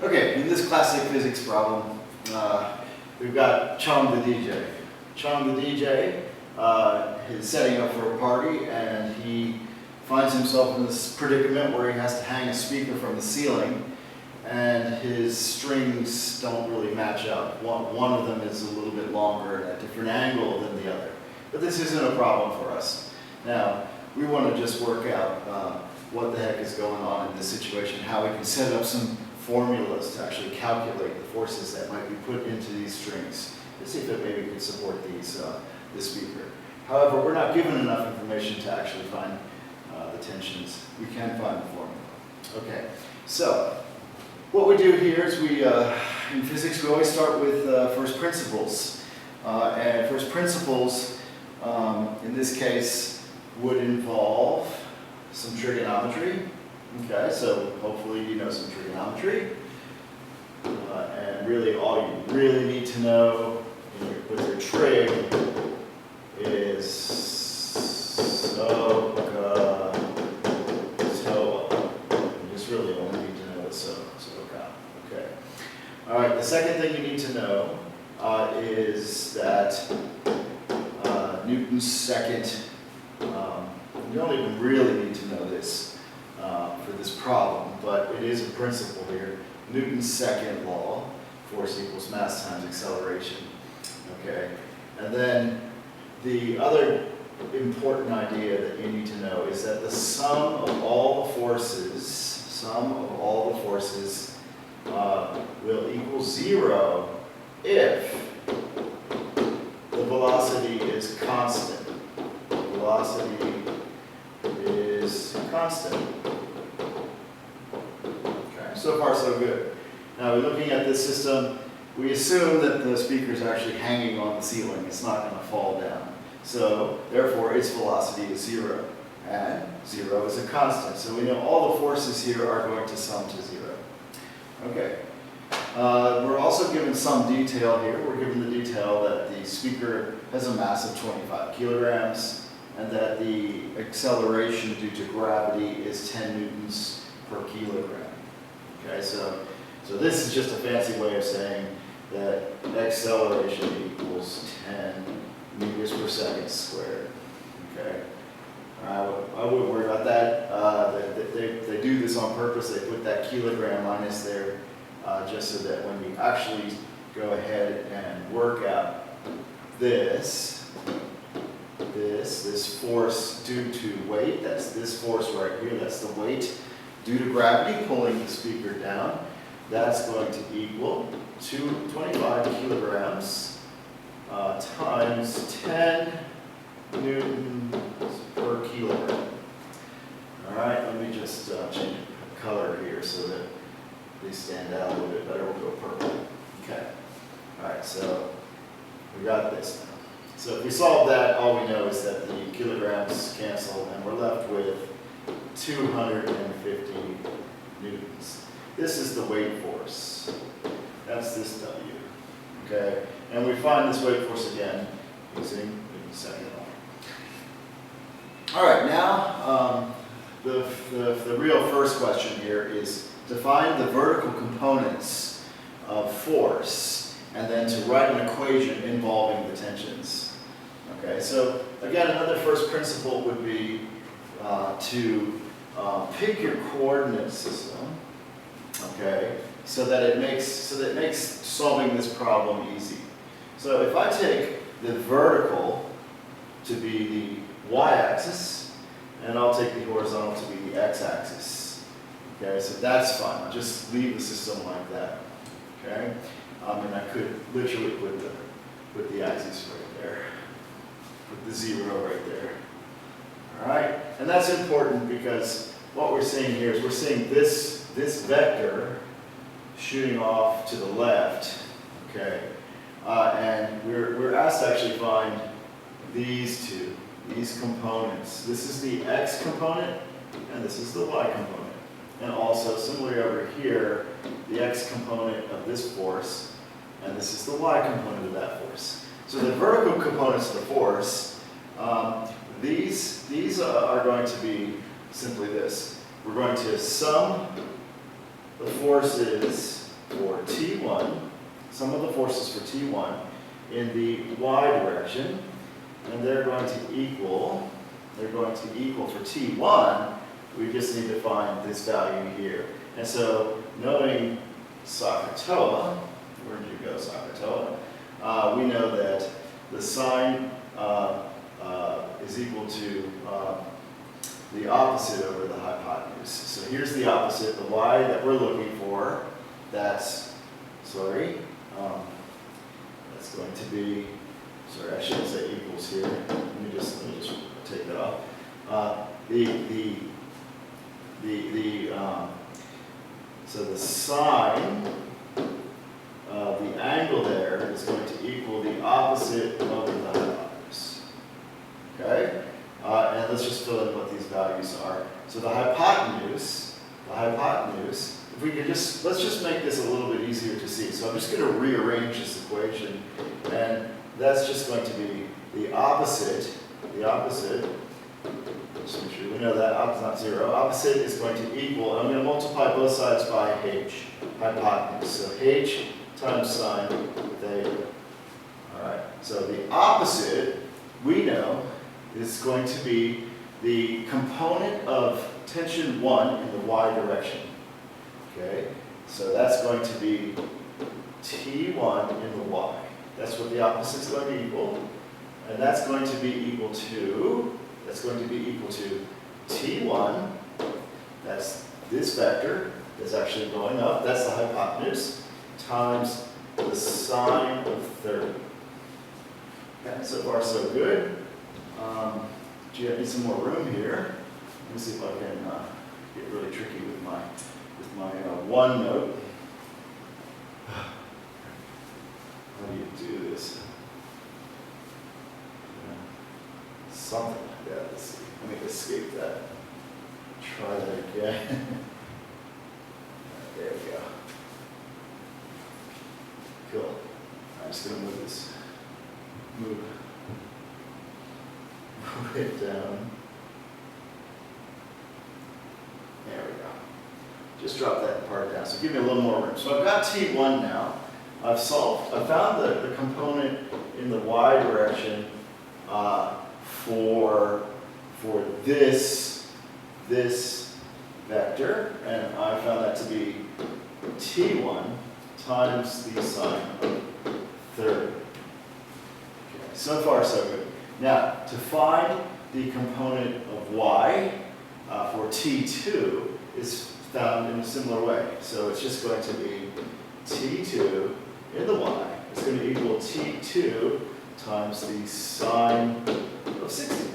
Okay, in this classic physics problem, we've got Chong the DJ. Chong the DJ is setting up for a party, and he finds himself in this predicament where he has to hang a speaker from the ceiling, and his strings don't really match up. One of them is a little bit longer at a different angle than the other. But this isn't a problem for us. Now, we want to just work out what the heck is going on in this situation, how we can set up some formulas to actually calculate the forces that might be put into these strings to see if it maybe could support these, this speaker. However, we're not given enough information to actually find the tensions. We can find the formula. Okay, so what we do here is we, in physics, we always start with first principles. And first principles, in this case, would involve some trigonometry. Okay, so hopefully you know some trigonometry. And really all you really need to know with your trig is so. You just really only need to know the so. Okay. All right, the second thing you need to know is that Newton's second, you don't even really need to know this for this problem, but it is a principle here. Newton's second law, force equals mass times acceleration. Okay, and then the other important idea that you need to know is that the sum of all the forces, will equal 0 if the velocity is constant. Velocity is constant. Okay, so far so good. Now we're looking at this system. We assume that the speaker is actually hanging on the ceiling. It's not going to fall down. So therefore its velocity is 0. And 0 is a constant. So we know all the forces here are going to sum to 0. Okay. We're also given some detail here. We're given the detail that the speaker has a mass of 25 kilograms and that the acceleration due to gravity is 10 newtons per kilogram. Okay, so this is just a fancy way of saying that acceleration equals 10 meters per second squared. Okay, I wouldn't worry about that. They do this on purpose. They put that kilogram minus there just so that when we actually go ahead and work out this force due to weight, that's this force right here, that's the weight due to gravity pulling the speaker down, that's going to equal 25 kilograms times 10 newtons per kilogram. All right, let me just change the color here so that they stand out a little bit better. We'll go purple. Okay. All right, so we got this now. So if we solve that, all we know is that the kilograms cancel, and we're left with 250 newtons. This is the weight force. That's this W. Okay, and we find this weight force again using Newton's second law. All right, now the real first question here is to find the vertical components of force and then to write an equation involving the tensions. Okay, so again, another first principle would be to pick your coordinate system. Okay, so that it makes solving this problem easy. So if I take the vertical to be the y-axis, and I'll take the horizontal to be the x-axis. Okay, so that's fine. I'll just leave the system like that. Okay, and I could literally put the axis right there, put the 0 right there. All right, and that's important because what we're seeing here is we're seeing this vector shooting off to the left. Okay, and we're asked to actually find these components. This is the x component, and this is the y component. And also, similarly over here, the x component of this force, and this is the y component of that force. So the vertical components of the force, these are going to be simply this. We're going to sum the forces for T1, sum of the forces for T1 in the y direction, and they're going to equal for T1, we just need to find this value here. And so knowing SOHCAHTOA, where did you go, SOHCAHTOA? We know that the sine is equal to the opposite over the hypotenuse. So here's the opposite, the y that we're looking for. That's going to be, sorry, I shouldn't say equals here. Let me just take that off. So the sine of the angle there is going to equal the opposite over the hypotenuse. Okay? And let's just fill in what these values are. So the hypotenuse, if we could let's just make this a little bit easier to see. So I'm just going to rearrange this equation, and that's just going to be the opposite, just make sure we know that, opposite not 0, opposite is going to equal, I'm going to multiply both sides by h, hypotenuse. So h times sine theta. All right, so the opposite, we know, is going to be the component of tension 1 in the y direction. Okay, so that's going to be T1 in the y. That's what the opposite is going to equal. And that's going to be equal to T1, that's this vector that's actually going up, that's the hypotenuse, times the sine of 30. Okay, so far so good. Gee, I need some more room here. Let me see if I can get really tricky with my OneNote. How do you do this? Something like that. Let's see. Let me escape that. Try that again. There we go. Cool. I'm just going to move this. Move it down. There we go. Just drop that part down. So give me a little more room. So I've got T1 now. I found the component in the y direction for this vector, and I found that to be T1 times the sine of 30. Okay, so far so good. Now, to find the component of y for T2 is found in a similar way. So it's just going to be T2 in the y. It's going to equal T2 times the sine of 60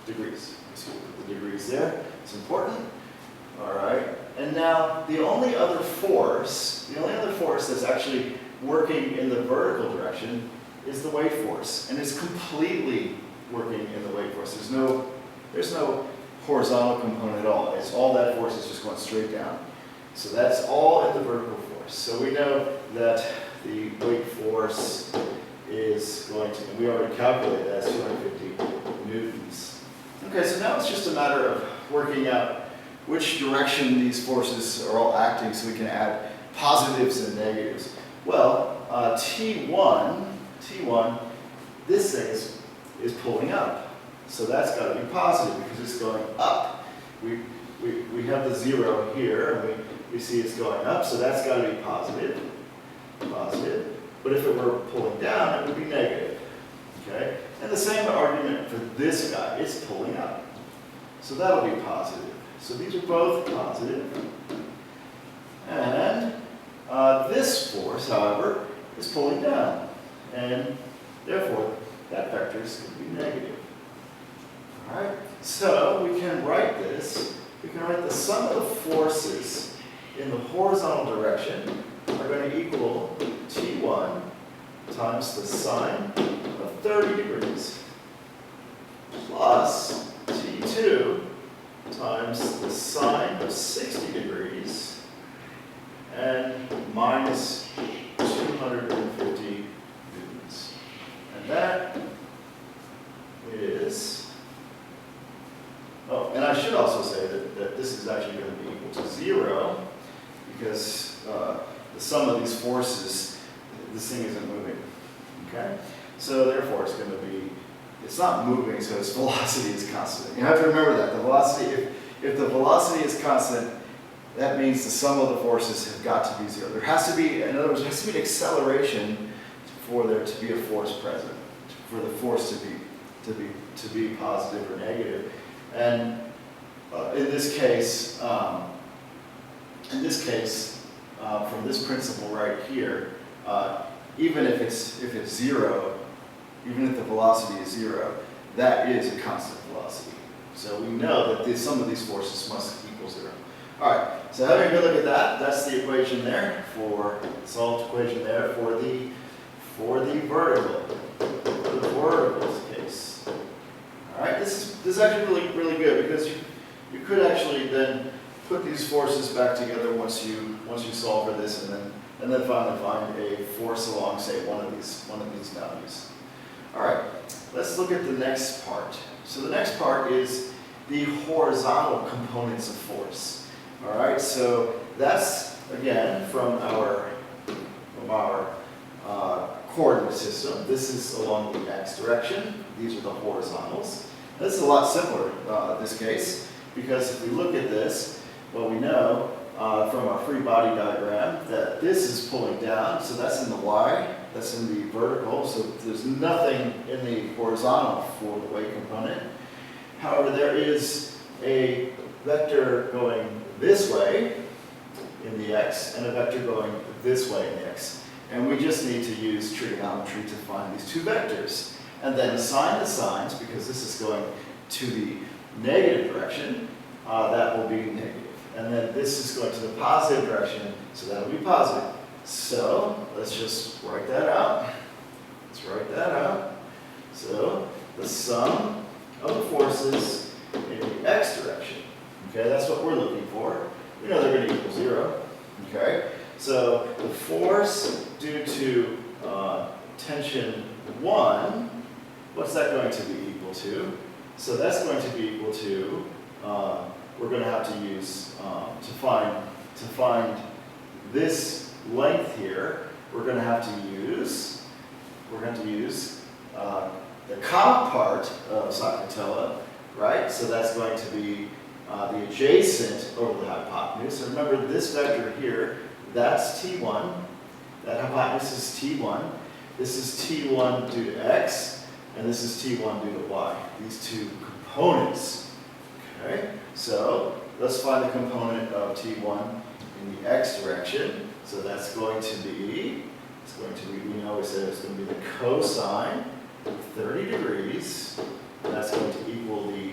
degrees. So we'll put the degrees there. It's important. All right. And now the only other force that's actually working in the vertical direction is the weight force, and it's completely working in the weight force. There's no horizontal component at all. It's all that force is just going straight down. So that's all in the vertical force. So we know that the weight force is going to, we already calculated that as 250 newtons. Okay, so now it's just a matter of working out which direction these forces are all acting so we can add positives and negatives. Well, T1, this thing is pulling up. So that's got to be positive because it's going up. We have the 0 here, and we see it's going up, so that's got to be positive. But if it were pulling down, it would be negative. Okay? And the same argument for this guy. It's pulling up. So that'll be positive. So these are both positive. And this force, however, is pulling down. And therefore, that vector is going to be negative. All right? So we can write this. We can write the sum of the forces in the horizontal direction are going to equal T1 times the sine of 30 degrees plus T2 times the sine of 60 degrees and minus 250 newtons. And that is, oh, and I should also say that this is actually going to be equal to 0 because the sum of these forces, this thing isn't moving, okay? So therefore it's going to be, it's not moving, so its velocity is constant. You have to remember that. The velocity, if the velocity is constant, that means the sum of the forces have got to be 0. There has to be, in other words, there has to be an acceleration for there to be a force present, for the force to be positive or negative. And in this case, from this principle right here, even if it's 0, even if the velocity is 0, that is a constant velocity. So we know that the sum of these forces must equal 0. All right, so having a good look at that, that's the equation there for the solved equation there for the vertical case. All right, this is actually really good because you could actually then put these forces back together once you solve for this, and then finally find a force along, say, one of these values. All right, let's look at the next part. So the next part is the horizontal components of force. All right, so that's again from our coordinate system. This is along the x direction. These are the horizontals. This is a lot simpler in this case, because if we look at this, well, we know from our free body diagram that this is pulling down, so that's in the y, that's in the vertical, so there's nothing in the horizontal for the weight component. However, there is a vector going this way in the x and a vector going this way in the x. And we just need to use trigonometry to find these two vectors. And then assign the signs, because this is going to the negative direction, that will be negative. And then this is going to the positive direction, so that will be positive. So let's just write that out. Let's write that out. So the sum of the forces in the x direction. Okay, that's what we're looking for. We know they're going to equal 0. Okay, so the force due to tension 1, what's that going to be equal to? So that's going to be equal to, we're going to have to use, to find this length here, we're going to have to use the common part of Sacatella, right? So that's going to be the adjacent over the hypotenuse. So remember this vector here, that's T1. That hypotenuse is T1. This is T1 due to x, and this is T1 due to y. These two components. Okay, so let's find the component of T1 in the x direction. So that's going to be, we know we said it's going to be the cosine of 30 degrees. And that's going to equal the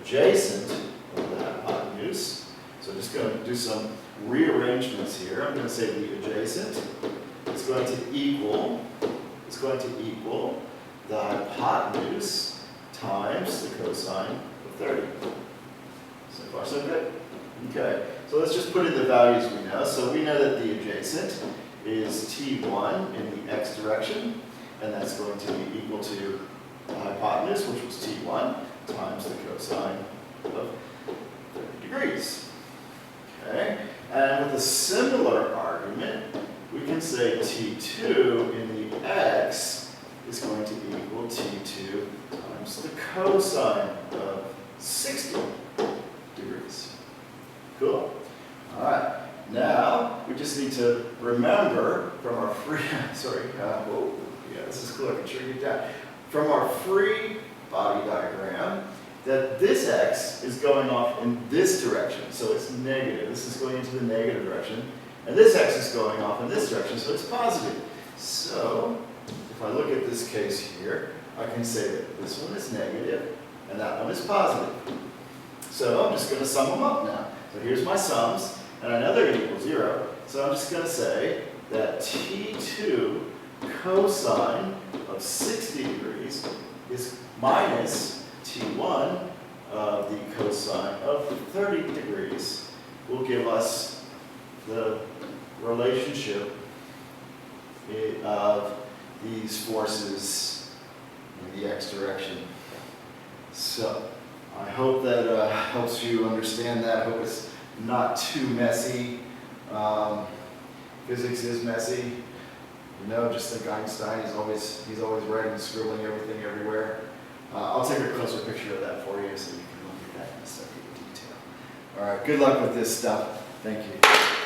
adjacent of the hypotenuse. So I'm just going to do some rearrangements here. I'm going to say the adjacent is going to equal the hypotenuse times the cosine of 30. So far so good. Okay, so let's just put in the values we know. So we know that the adjacent is T1 in the x direction, and that's going to be equal to the hypotenuse, which was T1, times the cosine of 30 degrees. Okay, and with a similar argument, we can say T2 in the x is going to equal T2 times the cosine of 60 degrees. Cool. All right. Now, we just need to remember from our free, this is cool, I can shrink it down. From our free body diagram, that this x is going off in this direction, so it's negative. This is going into the negative direction. And this x is going off in this direction, so it's positive. So, if I look at this case here, I can say that this one is negative, and that one is positive. So I'm just going to sum them up now. So here's my sums, and I know they're going to equal 0, so I'm just going to say that T2 cosine of 60 degrees is minus T1 of the cosine of 30 degrees will give us the relationship of these forces in the x direction. So I hope that helps you understand that. I hope it's not too messy. Physics is messy. You know, just like Einstein, he's always writing and scribbling everything everywhere. I'll take a closer picture of that for you so you can look at that in a second detail. All right, good luck with this stuff. Thank you.